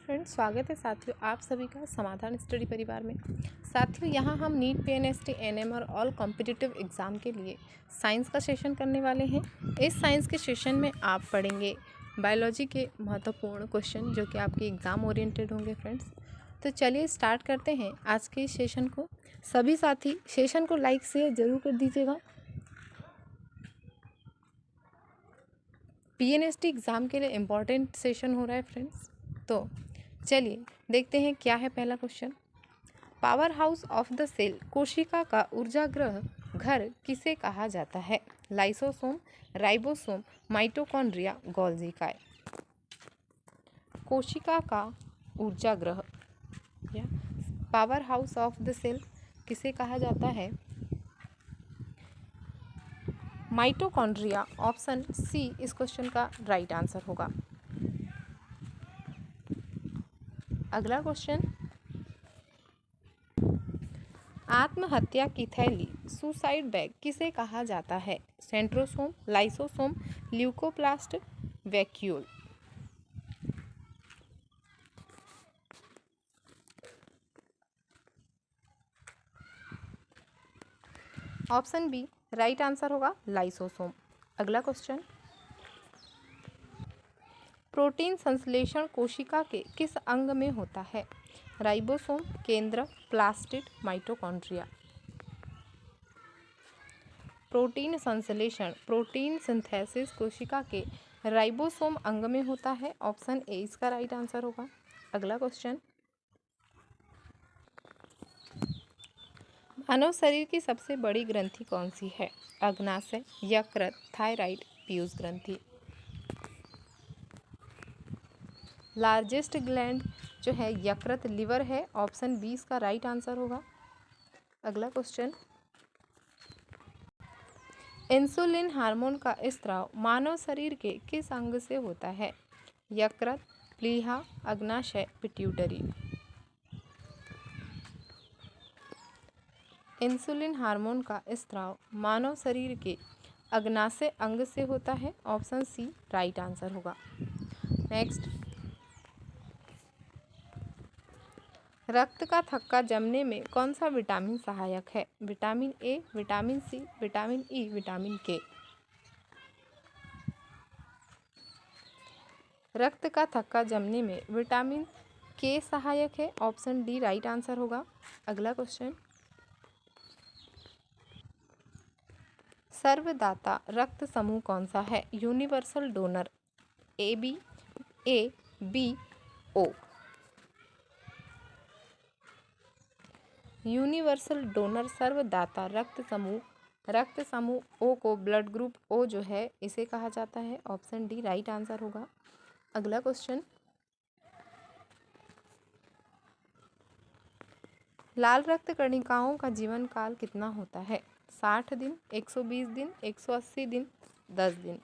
Friends, स्वागत है साथियों आप सभी का समाधान स्टडी परिवार में। साथियों, यहाँ हम नीट पीएनएसटी एनएम और ऑल कॉम्पिटिटिव एग्ज़ाम के लिए साइंस का सेशन करने वाले हैं। इस साइंस के सेशन में आप पढ़ेंगे बायोलॉजी के महत्वपूर्ण क्वेश्चन जो कि आपके एग्ज़ाम ओरिएंटेड होंगे फ्रेंड्स। तो चलिए स्टार्ट करते हैं आज के इस सेशन को। सभी साथी सेशन को लाइक शेयर ज़रूर कर दीजिएगा। पीएनएसटी एग्ज़ाम के लिए इम्पॉर्टेंट सेशन हो रहा है फ्रेंड्स। तो चलिए देखते हैं क्या है पहला question. Powerhouse of the cell, कोशिका का ऊर्जागृह घर किसे कहा जाता है? लाइसोसोम, राइबोसोम, माइटोकॉन्ड्रिया, गोल्जी काय। कोशिका का ऊर्जागृह या powerhouse of the cell किसे कहा जाता है? माइटोकॉन्ड्रिया। ऑप्शन सी इस क्वेश्चन का राइट आंसर होगा। अगला क्वेश्चन, आत्महत्या की थैली, सुसाइड बैग किसे कहा जाता है? Centrosome, lysosome, leucoplast, vacuole. Option B right answer होगा, लाइसोसोम। अगला क्वेश्चन, प्रोटीन संश्लेषण कोशिका के किस अंग में होता है? राइबोसोम, केंद्रक, प्लास्टिड, माइटोकॉन्ड्रिया। प्रोटीन संश्लेषण, प्रोटीन सिंथेसिस कोशिका के राइबोसोम अंग में होता है। ऑप्शन ए इसका राइट आंसर होगा। अगला क्वेश्चन, मानव शरीर की सबसे बड़ी ग्रंथि कौन सी है? अग्नाशय, यकृत, थायराइड, पीयूष ग्रंथि। लार्जेस्ट ग्लैंड जो है यकृत, लिवर है। ऑप्शन बी इसका राइट आंसर होगा। अगला क्वेश्चन, इंसुलिन हार्मोन का स्त्राव मानव शरीर के किस अंग से होता है? यकृत, प्लीहा, अग्नाशय, पिट्यूटरी। इंसुलिन हार्मोन का स्त्राव मानव शरीर के अग्नाशय अंग से होता है। ऑप्शन सी राइट आंसर होगा। नेक्स्ट, रक्त का थक्का जमने में कौन सा विटामिन सहायक है? Vitamin A, vitamin C, vitamin E, vitamin K. रक्त का थक्का जमने में विटामिन के सहायक है। ऑप्शन डी राइट आंसर होगा। अगला क्वेश्चन, सर्वदाता रक्त समूह कौन सा है? Universal donor, A B O. Universal donor सर्वदाता रक्त समूह ओ को ब्लड ग्रुप ओ जो है इसे कहा जाता है। ऑप्शन डी राइट आंसर होगा। अगला क्वेश्चन, लाल रक्त कणिकाओं का जीवन काल कितना होता है? 60 दिन, 120 दिन, 180 दिन, 10 दिन।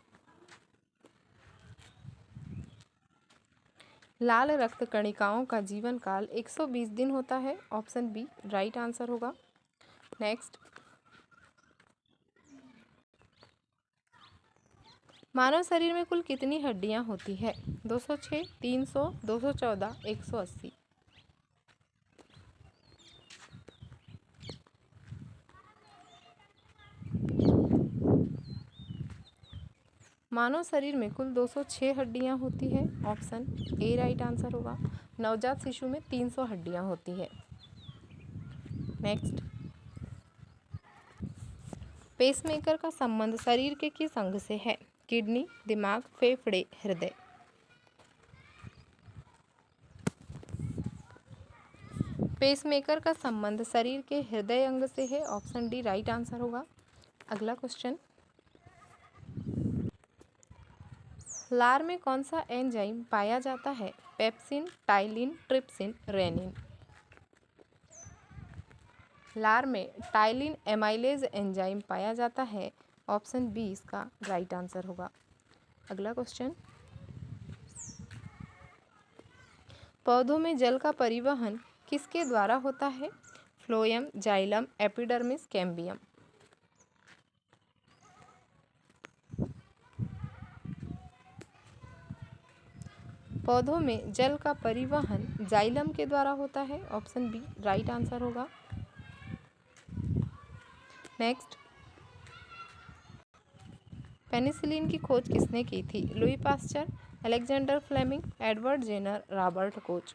लाल रक्त कणिकाओं का जीवन काल 120 दिन होता है। ऑप्शन बी राइट आंसर होगा। नेक्स्ट, मानव शरीर में कुल कितनी हड्डियां होती है? 206, 300, 214, 180। मानव शरीर में कुल 206 हड्डियां होती है। ऑप्शन ए राइट आंसर होगा। नवजात शिशु में 300 हड्डियां होती है। नेक्स्ट, पेसमेकर का संबंध शरीर के किस अंग से है? किडनी, दिमाग, फेफड़े, हृदय। पेसमेकर का संबंध शरीर के हृदय अंग से है। ऑप्शन डी राइट आंसर होगा। अगला क्वेश्चन, लार में कौन सा एंजाइम पाया जाता है? Pepsin, ptyalin, trypsin, rennin. लार में टाइलिन एमाइलेज एंजाइम पाया जाता है। ऑप्शन बी इसका राइट आंसर होगा। अगला क्वेश्चन, पौधों में जल का परिवहन किसके द्वारा होता है? Phloem, xylem, epidermis, cambium. पौधों में जल का परिवहन जाइलम के द्वारा होता है। ऑप्शन बी राइट आंसर होगा। नेक्स्ट, पेनिसिलिन की खोज किसने की थी? Louis Pasteur, Alexander Fleming, Edward Jenner, Robert Koch.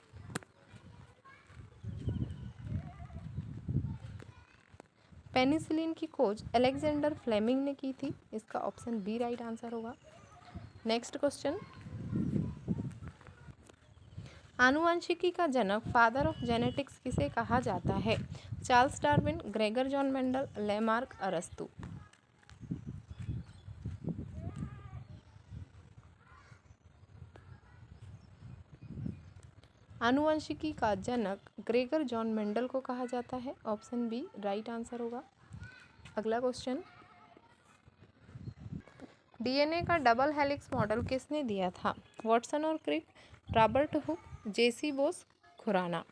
Penicillin की खोज अलेक्जेंडर फ्लेमिंग ने की थी। इसका ऑप्शन बी राइट आंसर होगा। नेक्स्ट क्वेश्चन, आनुवंशिकी का जनक, फादर ऑफ जेनेटिक्स किसे कहा जाता है? Charles Darwin, Gregor John Mendel, Lamarck, अरस्तु। आनुवंशिकी का जनक ग्रेगर जॉन मेंडल को कहा जाता है। ऑप्शन बी राइट आंसर होगा। अगला क्वेश्चन, डीएनए का डबल हेलिक्स मॉडल किसने दिया था? वॉटसन और क्रिक, रॉबर्ट हुक, जेसी बोस, खुराना।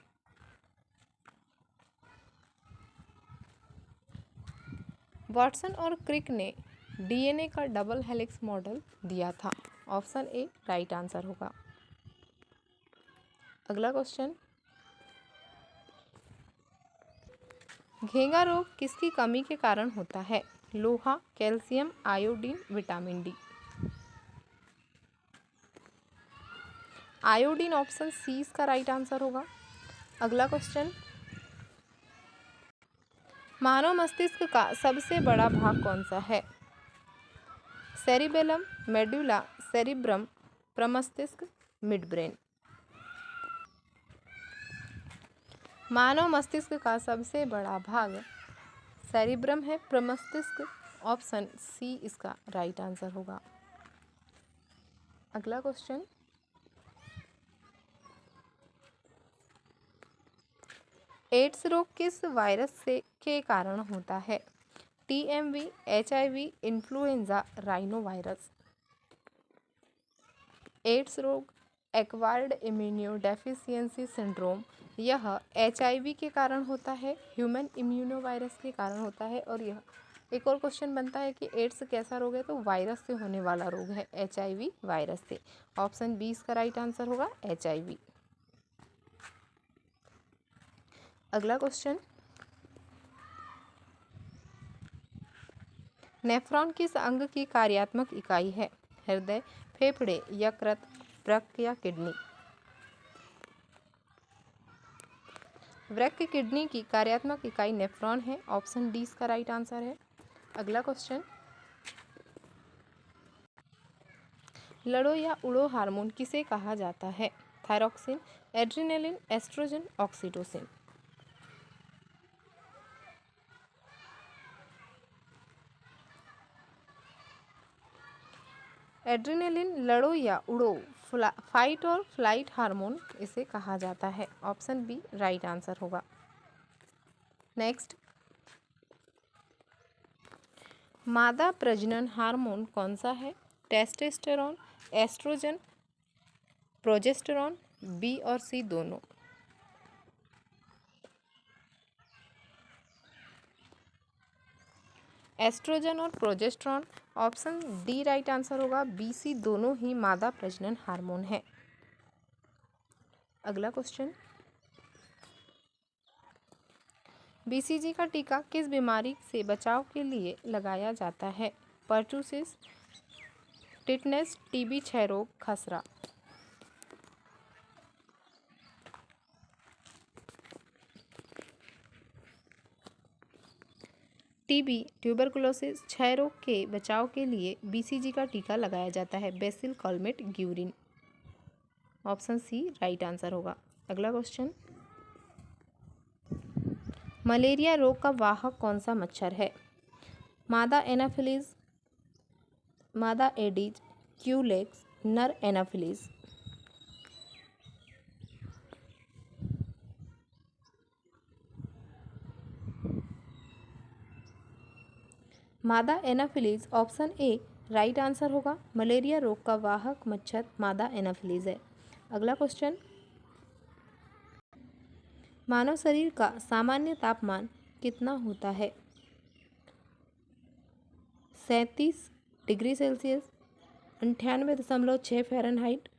वॉटसन और क्रिक ने डीएनए का डबल हेलिक्स मॉडल दिया था। ऑप्शन ए राइट आंसर होगा। अगला क्वेश्चन, घेंगा रोग किसकी कमी के कारण होता है? लोहा, calcium, iodine, vitamin D. Iodine, option C इसका राइट आंसर होगा। अगला क्वेश्चन, मानव मस्तिष्क का सबसे बड़ा भाग कौन सा है? सेरिबेलम, मेडुला, सेरिब्रम, प्रमस्तिष्क, मिड ब्रेन। मानव मस्तिष्क का सबसे बड़ा भाग सेरिब्रम है। प्रमस्तिष्क, ऑप्शन सी इसका राइट आंसर होगा। अगला क्वेश्चन, एड्स रोग किस वायरस से के कारण होता है? TMV, HIV, influenza, rhinovirus. AIDS रोग एक्वायर्ड इम्यूनो डेफिशिएंसी सिंड्रोम, यह एचआईवी के कारण होता है, ह्यूमन इम्यूनो वायरस के कारण होता है। और यह एक और क्वेश्चन बनता है कि एड्स कैसा रोग है? तो वायरस से होने वाला रोग है, एचआईवी वायरस से। ऑप्शन बी इसका राइट आंसर होगा, एचआईवी। अगला क्वेश्चन, नेफ्रॉन किस अंग की कार्यात्मक इकाई है? हृदय, फेफड़े, यकृत, वृक्क या किडनी। वृक्क किडनी की कार्यात्मक इकाई नेफ्रॉन है। ऑप्शन डी इसका राइट आंसर है। अगला क्वेश्चन, लड़ो या उड़ो हार्मोन किसे कहा जाता है? Thyroxine, adrenaline, oestrogen, oxytocin. Adrenaline लड़ो या उड़ो, फाइट और फ्लाइट हार्मोन इसे कहा जाता है। ऑप्शन बी राइट आंसर होगा। नेक्स्ट, मादा प्रजनन हार्मोन कौन सा है? टेस्टोस्टेरोन, एस्ट्रोजन, प्रोजेस्टेरॉन, बी और सी दोनों। एस्ट्रोजन और progesterone, option D right answer होगा। बी सी दोनों ही मादा प्रजनन हार्मोन है। अगला क्वेश्चन, बीसीजी का टीका किस बीमारी से बचाव के लिए लगाया जाता है? पर्टूसिस, टिटनेस, टीबी, क्षय रोग, खसरा। टीबी, ट्यूबरकुलोसिस, क्षय रोग के बचाव के लिए बीसीजी का टीका लगाया जाता है। Bacille Calmette Guerin. Option C right answer होगा। अगला क्वेश्चन, मलेरिया रोग का वाहक कौन सा मच्छर है? मादा एनाफिलीज, मादा एडीज, क्यूलेक्स, नर एनाफिलीज। मादा Anopheles, option A right answer होगा। मलेरिया रोग का वाहक मच्छर मादा एनाफिलीज है। अगला क्वेश्चन, मानव शरीर का सामान्य तापमान कितना होता है? 37 डिग्री सेल्सियस, 98.6 फ़ारेनहाइट,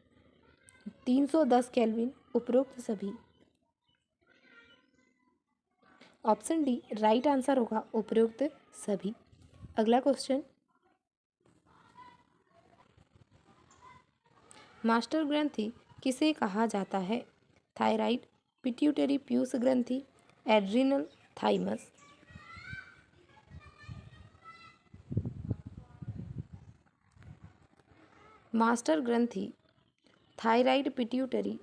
310 केल्विन, उपरोक्त सभी। ऑप्शन डी राइट आंसर होगा, उपरोक्त सभी। अगला क्वेश्चन, मास्टर ग्रंथि किसे कहा जाता है? थायराइड, पिट्यूटरी प्यूस ग्रंथि, एड्रिनल, थाइमस। मास्टर ग्रंथि थायराइड, पिट्यूटरी,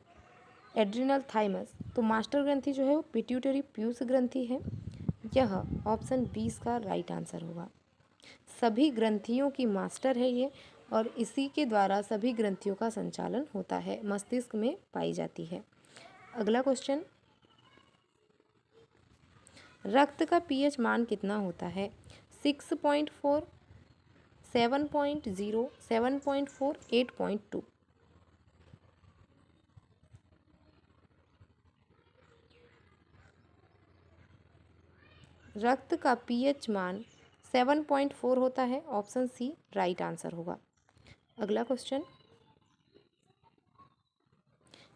एड्रिनल, थाइमस। तो मास्टर ग्रंथि जो है वो पिट्यूटरी प्यूस ग्रंथि है। यह ऑप्शन 20 का राइट आंसर होगा। सभी ग्रंथियों की मास्टर है ये, और इसी के द्वारा सभी ग्रंथियों का संचालन होता है, मस्तिष्क में पाई जाती है। अगला क्वेश्चन, रक्त का पीएच मान कितना होता है? 6.4, 7.0, 7.4, 8.2। रक्त का पीएच मान 7.4 होता है, ऑप्शन सी राइट आंसर होगा। अगला क्वेश्चन,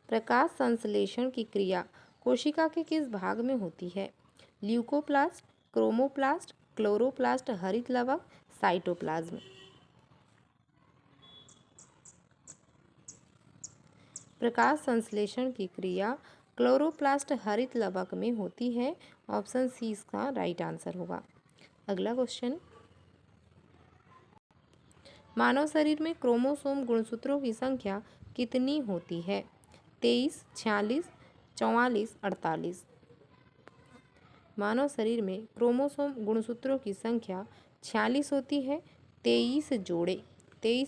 प्रकाश संश्लेषण की क्रिया कोशिका के किस भाग में होती है? ल्यूकोप्लास्ट, क्रोमोप्लास्ट, क्लोरोप्लास्ट, हरित लवक, साइटोप्लाज्म। प्रकाश संश्लेषण की क्रिया क्लोरोप्लास्ट हरित लवक में होती है, ऑप्शन सी इसका राइट आंसर होगा। अगला क्वेश्चन, मानव शरीर में क्रोमोसोम गुणसूत्रों की संख्या कितनी होती है? 23, 46, 44, 48। मानव शरीर में क्रोमोसोम गुणसूत्रों की संख्या 46 होती है। 23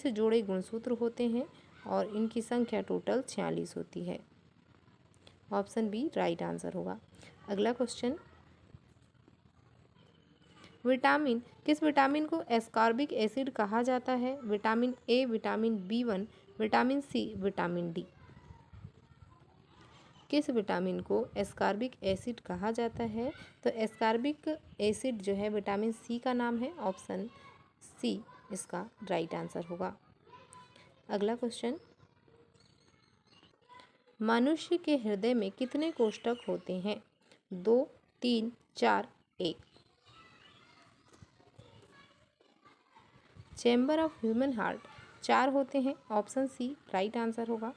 जोड़े गुणसूत्र होते हैं और इनकी संख्या टोटल 46 होती है। ऑप्शन बी राइट आंसर होगा। अगला क्वेश्चन, विटामिन, किस विटामिन को एस्कॉर्बिक एसिड कहा जाता है? Vitamin A, vitamin B1, vitamin C, vitamin D. किस विटामिन को एस्कॉर्बिक एसिड कहा जाता है? तो एस्कॉर्बिक एसिड जो है विटामिन सी का नाम है, ऑप्शन सी इसका राइट आंसर होगा। अगला क्वेश्चन, मनुष्य के हृदय में कितने कोष्ठक होते हैं? 2, 3, 4, 1। चैम्बर ऑफ ह्यूमन हार्ट 4 होते हैं, ऑप्शन सी राइट आंसर होगा।